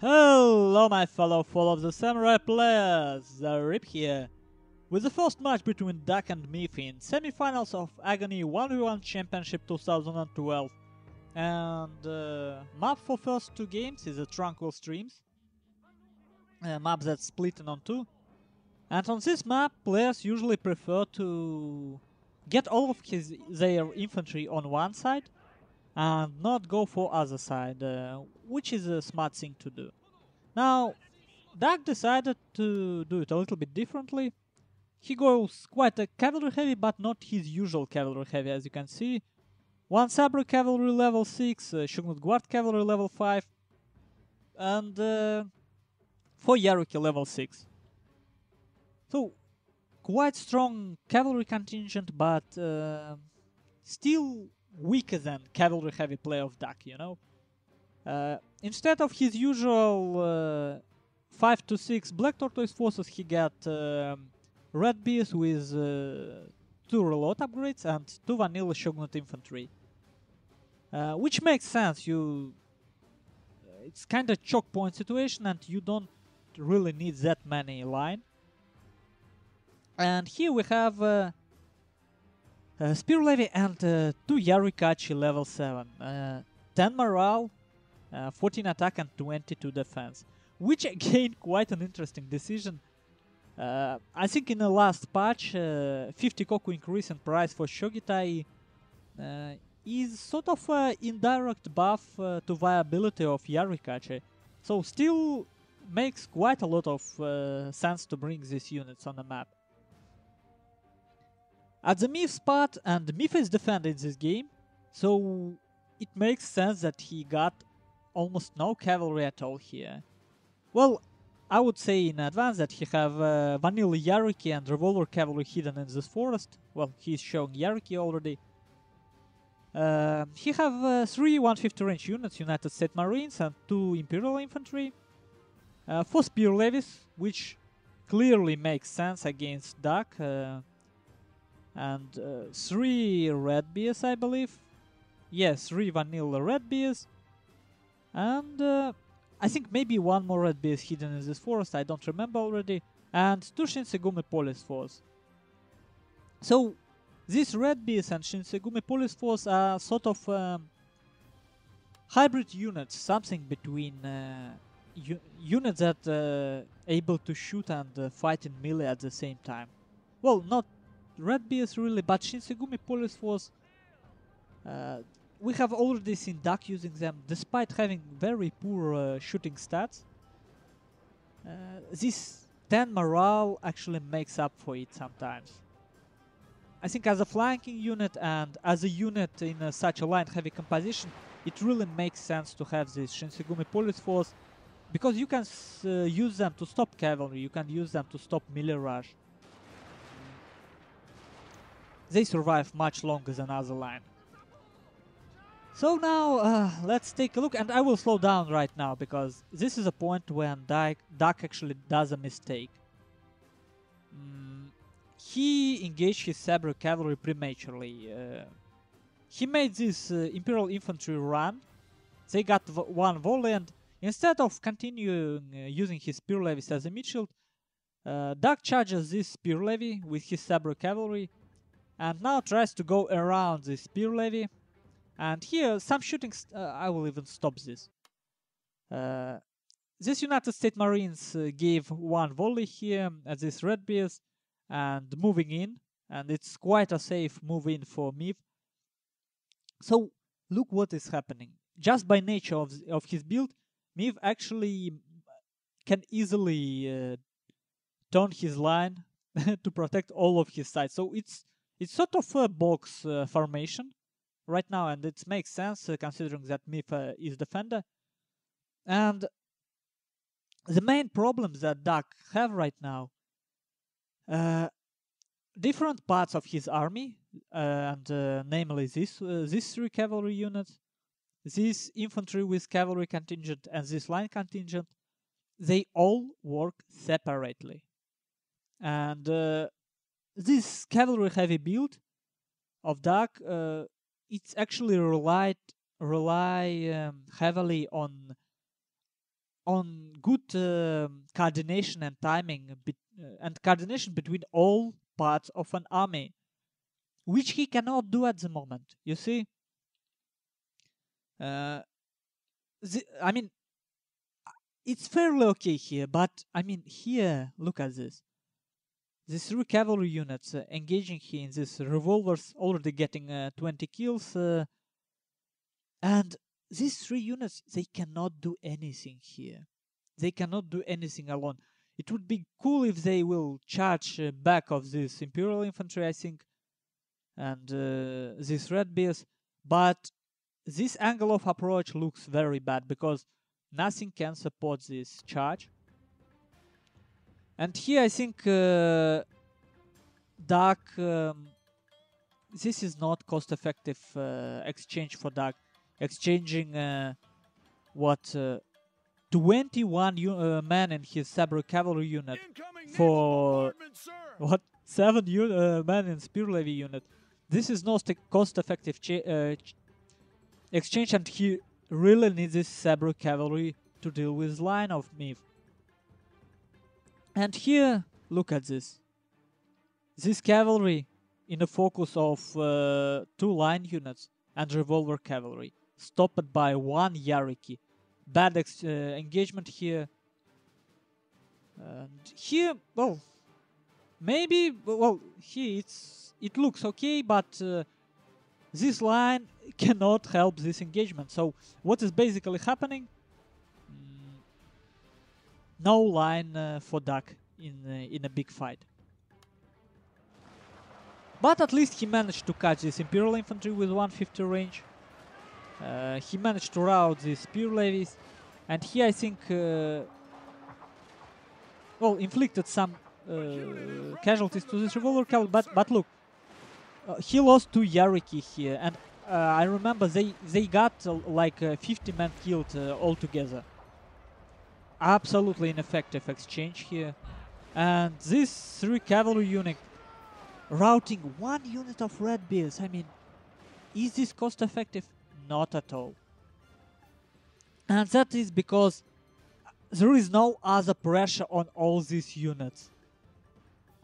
Hello my fellow the Samurai players, Zaript here, with the first match between Duck and Myth in semi-finals of Aggony 1v1 Championship 2012. And map for first two games is a Tranquil Streams, a map that's split on two. And on this map, players usually prefer to get all of their infantry on one side and not go for other side, which is a smart thing to do. Now, Duck decided to do it a little bit differently. He goes quite a cavalry heavy, but not his usual cavalry heavy, as you can see. One Sabre cavalry level 6, Shogunate Guard cavalry level 5, and 4 Yaruki level 6. So, quite strong cavalry contingent, but still weaker than cavalry heavy play of Duck, you know? Instead of his usual 5 to 6 Black Tortoise forces, he got Red Bears with 2 reload upgrades and 2 vanilla Shogunate infantry. Which makes sense. It's kind of choke point situation and you don't really need that many line. And here we have Spear Levy and 2 Yarikachi level 7. 10 morale, 14 attack and 22 defense. Which again, quite an interesting decision. I think in the last patch, 50 Koku increase in price for Shogitai is sort of an indirect buff to viability of Yarikachi. So still makes quite a lot of sense to bring these units on the map. At the Myth spot, and Myth is defending this game, so it makes sense that he got almost no cavalry at all here. Well, I would say in advance that he have vanilla Yaruki and revolver cavalry hidden in this forest. Well, he's showing Yaruki already. He have 3 150 range units, United States Marines, and 2 Imperial Infantry. 4 Spear Levies, which clearly makes sense against Duck. And 3 Red Bears, I believe. Yes, 3 vanilla Red Bears. And I think maybe 1 more Red Bear is hidden in this forest, I don't remember already. And 2 Shinsegumi Police Force. So, these Red Bears and Shinsegumi Police Force are sort of hybrid units, something between units that able to shoot and fight in melee at the same time. Well, not Red Bears really, but Shinsegumi Police Force, we have already seen Duck using them despite having very poor shooting stats. This 10 morale actually makes up for it sometimes. I think as a flanking unit and as a unit in such a line heavy composition, it really makes sense to have this Shinsegumi Police Force, because you can use them to stop cavalry, you can use them to stop melee rush. They survive much longer than other line. So now let's take a look, and I will slow down right now because this is a point when Duck actually does a mistake. He engaged his Sabre cavalry prematurely. He made this Imperial infantry run. They got one volley, and instead of continuing using his Spear Levies as a mid-shield, Duck charges this Spear Levy with his Sabre cavalry and now tries to go around the Spear Levy. And here, some shooting... I will even stop this. This United States Marines gave one volley here at this Red Bears and moving in. And it's quite a safe move in for Myth. So, look what is happening. Just by nature of his build, Myth actually can easily turn his line to protect all of his sides. So it's sort of a box formation right now, and it makes sense considering that Myth is defender. And the main problems that Duck have right now, different parts of his army, and namely these 3 cavalry units, this infantry with cavalry contingent, and this line contingent, they all work separately. And this cavalry heavy build of Duck, it's actually rely heavily on on good coordination and timing and coordination between all parts of an army, which he cannot do at the moment. You see, I mean, it's fairly okay here, but I mean, here, look at this. These 3 cavalry units engaging here in these revolvers, already getting 20 kills, and these 3 units, they cannot do anything here. They cannot do anything alone. It would be cool if they will charge back of this Imperial Infantry, I think, and these Red Bears, but this angle of approach looks very bad because nothing can support this charge. And here I think Duck, this is not cost-effective exchange for Duck. Exchanging 21 men in his Sabre cavalry unit for 7 men in Spear Levy unit. This is not a cost-effective exchange, and he really needs this Sabre cavalry to deal with line of Mif. And here, look at this. This cavalry in the focus of 2 line units and revolver cavalry, stopped by 1 Yariki. Bad engagement here. And here, well, maybe, well, here it looks okay, but this line cannot help this engagement. So what is basically happening? No line for Duck in a big fight. But at least he managed to catch this Imperial Infantry with 150 range. He managed to rout these Spear Levies, and he, I think, well, inflicted some casualties to this revolver cavalry. But look, he lost 2 Yariki here, and I remember they got like 50 men killed altogether. Absolutely ineffective exchange here, and this 3 cavalry unit routing 1 unit of Red Bears. I mean, is this cost effective? Not at all. And that is because there is no other pressure on all these units.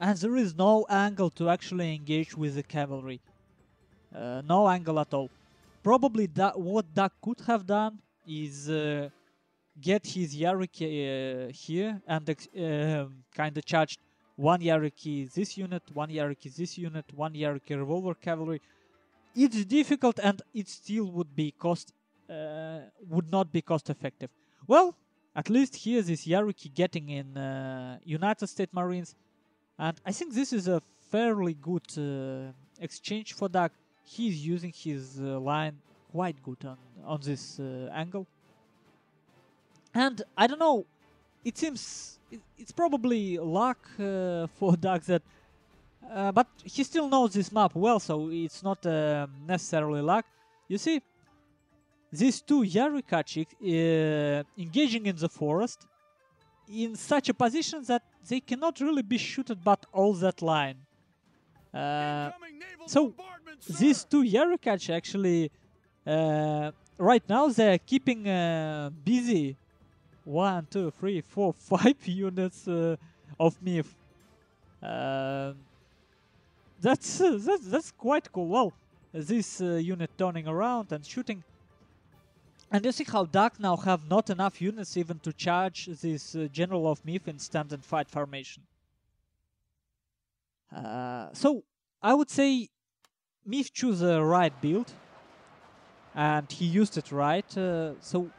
And there is no angle to actually engage with the cavalry. No angle at all. Probably what Duck could have done is get his Yariki here and kind of charged 1 Yariki this unit, 1 Yariki this unit, 1 Yariki revolver cavalry. It's difficult, and it still would be would not be cost effective. Well, at least here this Yariki getting in United States Marines, and I think this is a fairly good exchange for Duck. He's using his line quite good on this angle. And I don't know, it seems it's probably luck for Duck that, but he still knows this map well, so it's not necessarily luck. You see, these 2 Yarikachi engaging in the forest in such a position that they cannot really be shooted but all that line. So these 2 Yarikachi actually right now they're keeping busy 1, 2, 3, 4, 5 units of MIF. That's quite cool. Well, this unit turning around and shooting. And you see how Duck now have not enough units even to charge this General of MIF in stand and fight formation. So I would say MIF chose the right build, and he used it right. So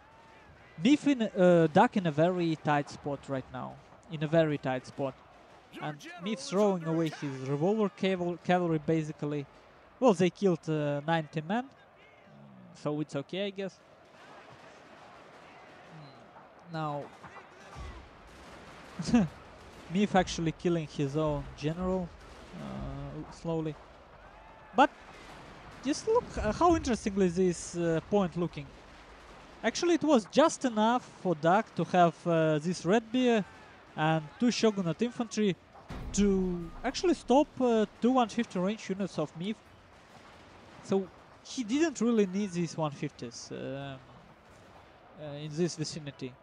MIF in Duck in a very tight spot right now, in a very tight spot, and MIF throwing away his revolver cavalry basically. Well, they killed 90 men, so it's okay, I guess. Now, MIF actually killing his own general slowly. But just look how interestingly this point looking. Actually, it was just enough for Duck to have this Red Bear and 2 Shogunate infantry to actually stop 2 150 range units of MIF. So he didn't really need these 150s in this vicinity.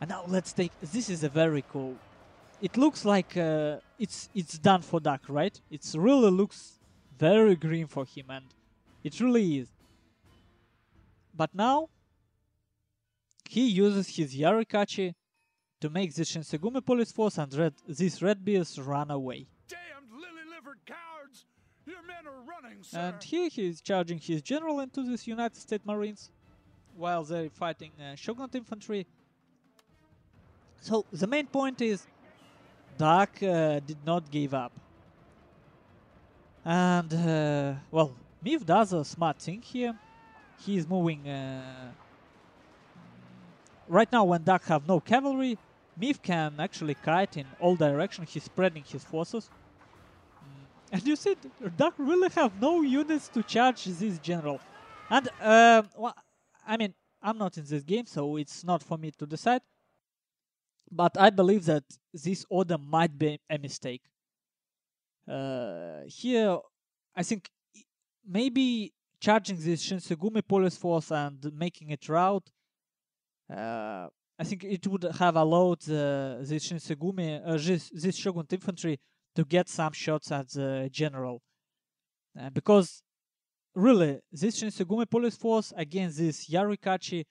And now let's take... This is a very cool... It looks like it's done for Duck, right? It really looks very green for him, and it really is. But now he uses his Yarikachi to make the Shinsegumi Police Force and these Red Bears run away. Damned lily-livered cowards! Your men are running, sir. And here he is charging his general into these United States Marines while they're fighting Shogunate infantry. So the main point is Duck did not give up. And, well, Mif does a smart thing here. He is moving... right now, when Duck have no cavalry, Mif can actually kite in all directions. He's spreading his forces. And you see, Duck really have no units to charge this general. And, well, I mean, I'm not in this game, so it's not for me to decide. But I believe that this order might be a mistake. Here, I think maybe charging this Shinsegumi police force and making it rout, I think it would have allowed this Shinsegumi, this Shogunate infantry to get some shots at the general. Because, really, this Shinsegumi police force against this Yarikachi,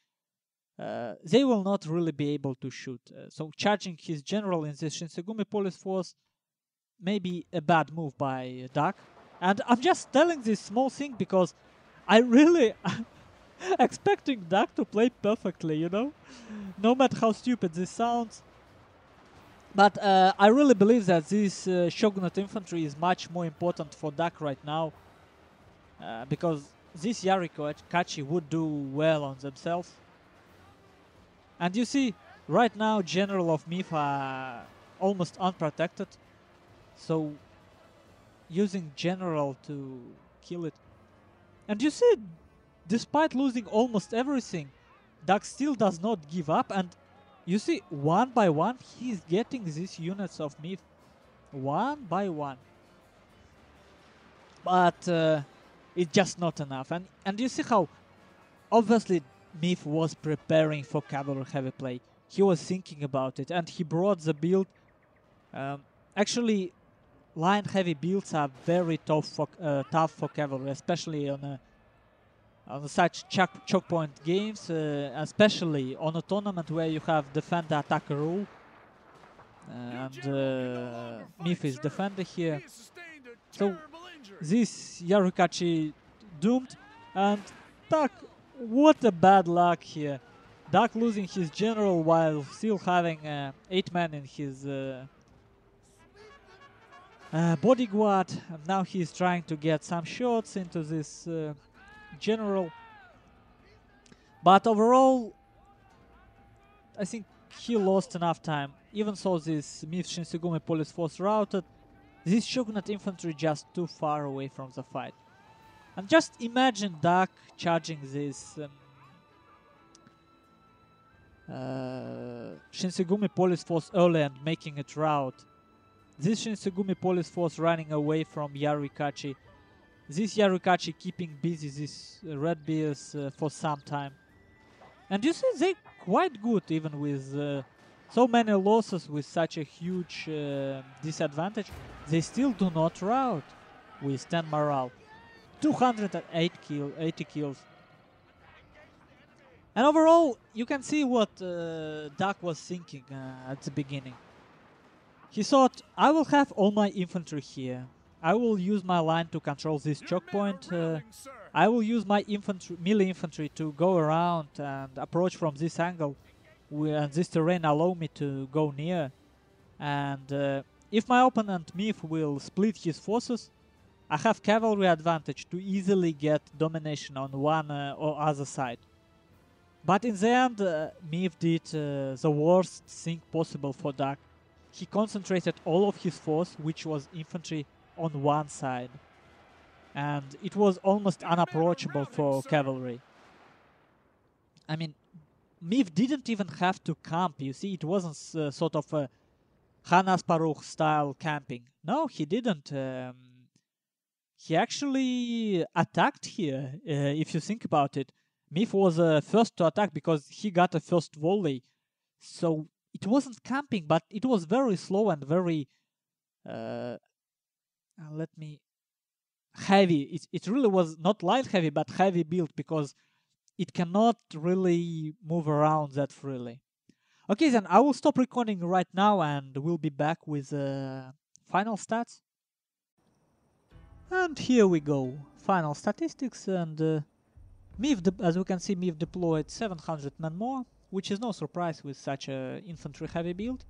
they will not really be able to shoot. So charging his general in this Shinsegumi police force may be a bad move by Duck. And I'm just telling this small thing because I really expecting Duck to play perfectly, you know? No matter how stupid this sounds. But I really believe that this Shogunate infantry is much more important for Duck right now. Because this Yarikachi would do well on themselves. And you see, right now, General of Mif are almost unprotected. So, using General to kill it. And you see, despite losing almost everything, Duck still does not give up. And you see, one by one, he's getting these units of Mif. One by one. But it's just not enough. And you see how, obviously, Mif was preparing for cavalry heavy play. He was thinking about it, and he brought the build. Actually, line heavy builds are very tough for cavalry, especially on such choke point games, especially on a tournament where you have defend attack rule. And Mif is defender here. So this Yarikachi doomed, and Duck. What a bad luck here. Duck losing his general while still having 8 men in his bodyguard. And now he's trying to get some shots into this general. But overall, I think he lost enough time. Even so, this Mif Shinsegumi police force routed. This Shogunate infantry just too far away from the fight. And just imagine Duck charging this Shinsegumi police force early and making it rout. This Shinsegumi police force running away from Yarikachi. This Yarikachi keeping busy these Red Bears for some time. And you see, they're quite good even with so many losses, with such a huge disadvantage. They still do not rout with 10 morale. 280 kills. And overall, you can see what Duck was thinking at the beginning. He thought, I will have all my infantry here. I will use my line to control this choke point. I will use my melee infantry to go around and approach from this angle. And this terrain allow me to go near. And if my opponent Mif will split his forces, I have cavalry advantage to easily get domination on one or other side. But in the end, Mif did the worst thing possible for Duck. He concentrated all of his force, which was infantry, on one side. And it was almost unapproachable for cavalry. I mean, Mif didn't even have to camp, you see, it wasn't sort of a Hanasparuch style camping. No, he didn't. He actually attacked here, if you think about it. Mif was first to attack because he got a first volley. So it wasn't camping, but it was very slow and very let me heavy. It really was not light heavy, but heavy build, because it cannot really move around that freely. Okay, then I will stop recording right now and we'll be back with final stats. And here we go, final statistics. And as we can see, Mif deployed 700 men more, which is no surprise with such a infantry heavy build.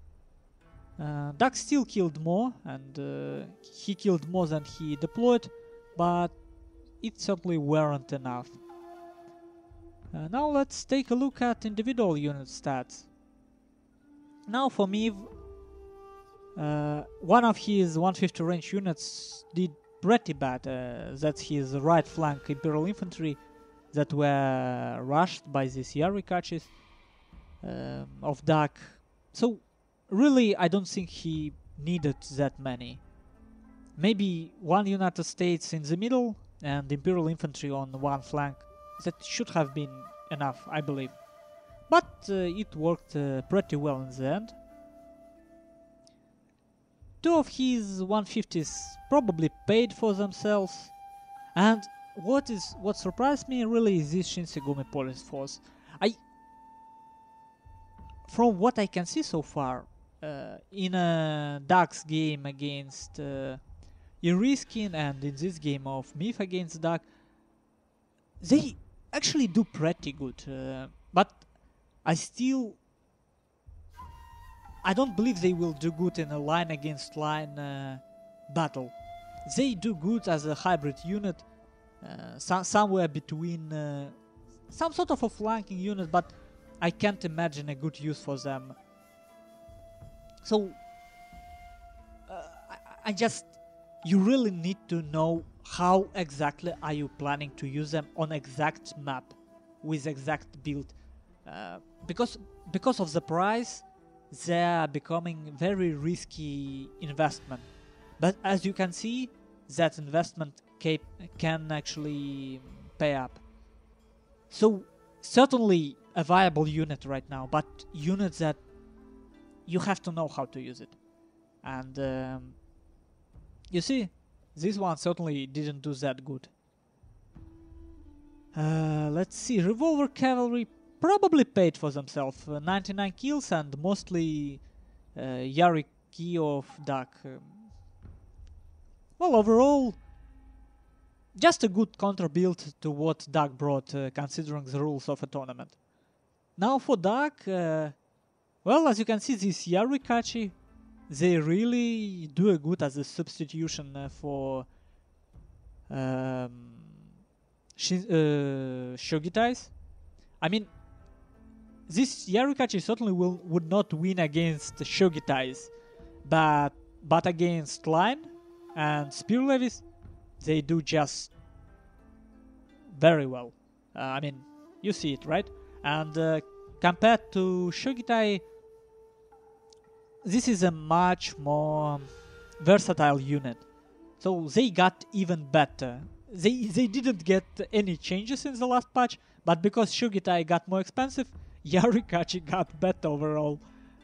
Duck still killed more, and he killed more than he deployed, but it certainly weren't enough. Now let's take a look at individual unit stats. Now for Mif, one of his 150 range units did pretty bad. That's his right flank Imperial Infantry that were rushed by these Yarikachis of Duck. So really, I don't think he needed that many. Maybe one United States in the middle and Imperial Infantry on one flank. That should have been enough, I believe. But it worked pretty well in the end. Two of his 150s probably paid for themselves. And what surprised me really is this Shinsegumi Police Force. From what I can see so far, in a Duck's game against Iriskin and in this game of Mif against Duck, they actually do pretty good. But I don't believe they will do good in a line against line battle. They do good as a hybrid unit, somewhere between some sort of a flanking unit, but I can't imagine a good use for them. So you really need to know how exactly are you planning to use them on exact map with exact build, because of the price they are becoming very risky investment. But as you can see, that investment can actually pay up. So certainly a viable unit right now, but unit that you have to know how to use it. And you see, this one certainly didn't do that good. Let's see, Revolver Cavalry probably paid for themselves. 99 kills and mostly Yariki of Duck. Well, overall, just a good counter build to what Duck brought, considering the rules of a tournament. Now for Duck, well, as you can see, this Yarikachi, they really do a good as a substitution for Shogitais. I mean, this Yarikachi certainly would not win against Shogitais, but against Line and Spear Levies, they do just very well. I mean, you see it, right? And compared to Shogitai, this is a much more versatile unit. So they got even better. They didn't get any changes in the last patch, but because Shogitai got more expensive, Yarikachi got better overall,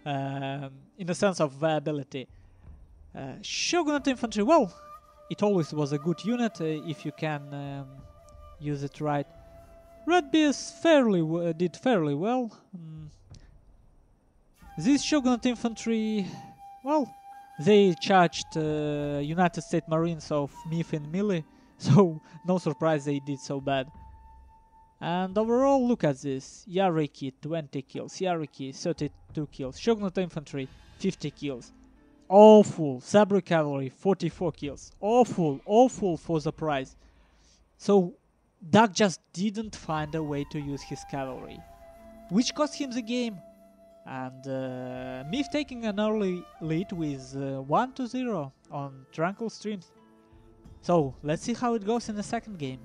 in the sense of viability. Shogunate Infantry, well, it always was a good unit if you can use it right. Redbeards did fairly well. This Shogunate Infantry, well, they charged United States Marines of Mif in melee, so no surprise they did so bad. And overall, look at this. Yariki, 20 kills. Yariki, 32 kills. Shogunate Infantry, 50 kills. Awful. Sabre Cavalry, 44 kills. Awful for the price. So, Duck just didn't find a way to use his cavalry, which cost him the game. And Mif taking an early lead with 1-0 on Tranquil Streams. So, let's see how it goes in the second game.